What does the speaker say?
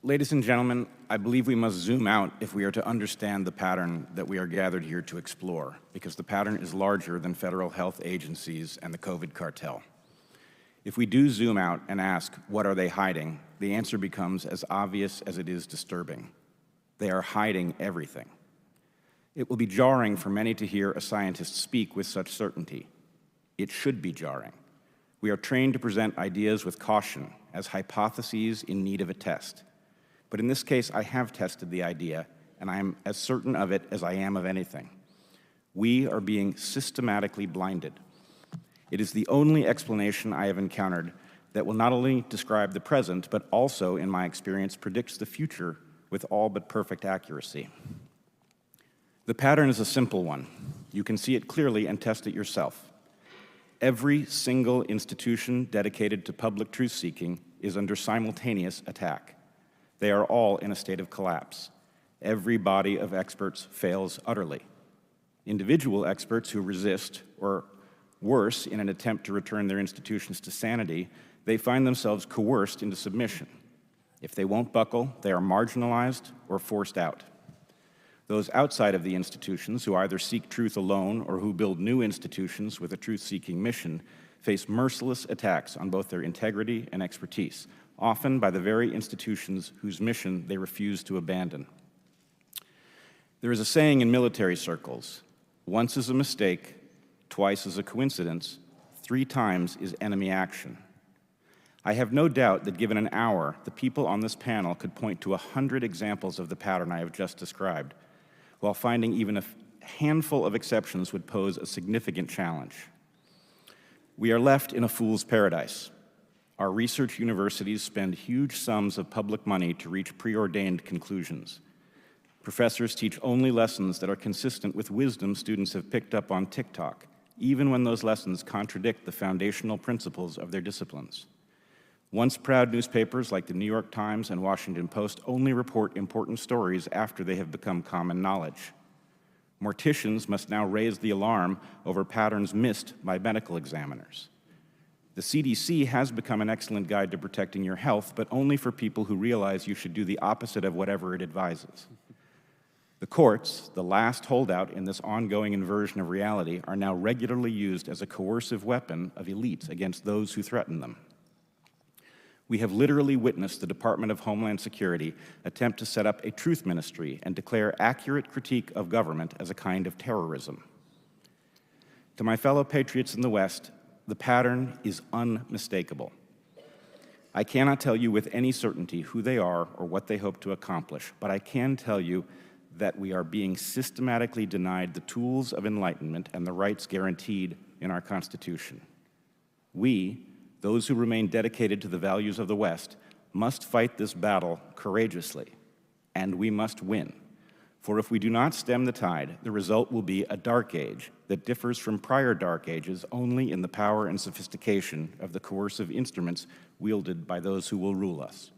Ladies and gentlemen, I believe we must zoom out if we are to understand the pattern that we are gathered here to explore, because the pattern is larger than federal health agencies and the COVID cartel. If we do zoom out and ask, what are they hiding, the answer becomes as obvious as it is disturbing. They are hiding everything. It will be jarring for many to hear a scientist speak with such certainty. It should be jarring. We are trained to present ideas with caution, as hypotheses in need of a test. But in this case, I have tested the idea, and I am as certain of it as I am of anything. We are being systematically blinded. It is the only explanation I have encountered that will not only describe the present, but also, in my experience, predicts the future with all but perfect accuracy. The pattern is a simple one. You can see it clearly and test it yourself. Every single institution dedicated to public truth-seeking is under simultaneous attack. They are all in a state of collapse. Every body of experts fails utterly. Individual experts who resist, or worse, in an attempt to return their institutions to sanity, they find themselves coerced into submission. If they won't buckle, they are marginalized or forced out. Those outside of the institutions who either seek truth alone or who build new institutions with a truth-seeking mission face merciless attacks on both their integrity and expertise, often by the very institutions whose mission they refuse to abandon. There is a saying in military circles, once is a mistake, twice is a coincidence, 3 times is enemy action. I have no doubt that given an hour, the people on this panel could point to 100 examples of the pattern I have just described, while finding even a handful of exceptions would pose a significant challenge. We are left in a fool's paradise. Our research universities spend huge sums of public money to reach preordained conclusions. Professors teach only lessons that are consistent with wisdom students have picked up on TikTok, even when those lessons contradict the foundational principles of their disciplines. Once proud newspapers like the New York Times and Washington Post only report important stories after they have become common knowledge. Morticians must now raise the alarm over patterns missed by medical examiners. The CDC has become an excellent guide to protecting your health, but only for people who realize you should do the opposite of whatever it advises. The courts, the last holdout in this ongoing inversion of reality, are now regularly used as a coercive weapon of elites against those who threaten them. We have literally witnessed the Department of Homeland Security attempt to set up a truth ministry and declare accurate critique of government as a kind of terrorism. To my fellow patriots in the West, the pattern is unmistakable. I cannot tell you with any certainty who they are or what they hope to accomplish, but I can tell you that we are being systematically denied the tools of enlightenment and the rights guaranteed in our Constitution. We, those who remain dedicated to the values of the West, must fight this battle courageously, and we must win. For if we do not stem the tide, the result will be a dark age that differs from prior dark ages only in the power and sophistication of the coercive instruments wielded by those who will rule us.